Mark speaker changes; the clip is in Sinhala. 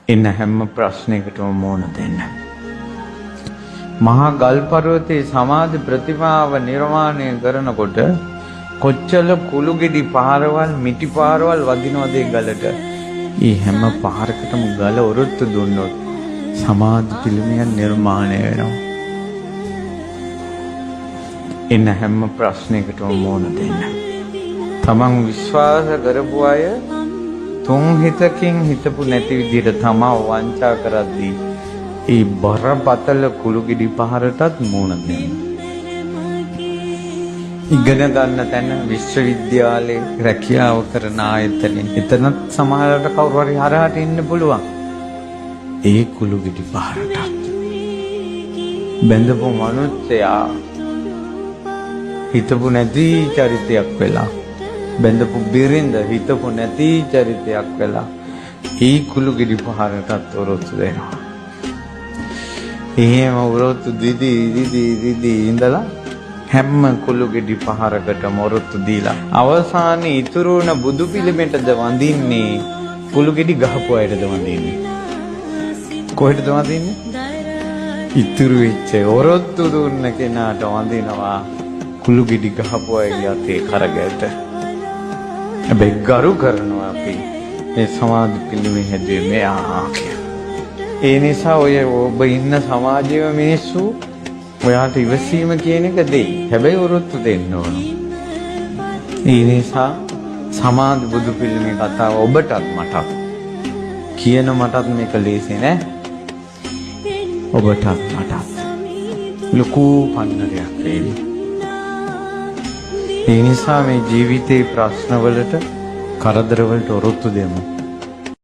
Speaker 1: එන්න හැම ප්‍රශ්නයකටම මුහුණ දෙන්න. මහා ගල් පර්වතයේ සමාධි ප්‍රතිමාව නිර්මාණය කරනකොට කොච්චර කුළු ගෙඩි පාරවල් මිටි පාරවල් වදිනවද ඒ ගලට? ඒ හැම පාරකටම ගල ඔරොත්තු දුන්නොත් සමාධි පිළිමයක් නිර්මාණය වෙනවා. එන්න හැම ප්‍රශ්නයකටම මුහුණ දෙන්න. තමන් විශ්වාස කරපු අය තුන් හිතකින් හිතපු නැති විදිහට තමා වංචා කරද්දී ඒ බරපතල කුළු ගෙඩි පහරටත් මුහුණ දෙන්න. ඉගෙන ගන්න තැන විශ්වවිද්‍යාලේ රැකියාව කරන ආයතනෙ එතනත් සමහරවිට කවුරු හරි හරහට ඉන්න පුළුවන්. ඒ කුළු ගෙඩි පහරටත් බැඳපු මනුස්සයා හිතපු නැති චරිතයක් වෙලා බැඳපු බිරිඳ හිතපු නැති චරිතයක් වෙලා ඒ කුළු ගෙඩි පහරටත් ඔරොත්තු දෙනවා. එහෙම ඔරොත්තු දිදී ඉඳලා හැම කුළු ගෙඩි පහරකටම ඔරොත්තු දීලා අවසානයේ ඉතුරු වුණ බුදු පිළිමෙටද වඳින්නේ කුළු ගෙඩි ගහපු අයටද වඳින්නේ? කොහෙටද වඳින්නේ? ඉතුරු වෙච්ච ඔරොත්තු දුන්න කෙනාට වඳිනවා කුළු ගෙඩි ගහපු අයගේ අතේ කරගැට. හැබැයි ගරු කරනවා අපි මේ සමාධි පිළිමේ හැදුවේ මෙයා කියලා. ඒ නිසා ඔය ඔබ ඉන්න සමාජයේ මිනිස්සු ඔයාට ඉවසීම කියන එක දෙයි. හැබැයි ඔරොත්තු දෙන්න ඕන. ඒ නිසා සමාධි බුදු පිළිමේ කතාව ඔබටත් මටත් කියන මටත් මේක ලේසි නෑ. ඔබටත් මටත් ලොකු පන්නරයක් වෙයි. ඒ නිසා මේ ජීවිතේ ප්‍රශ්නවලට කරදරවලට ඔරොත්තු දෙමු.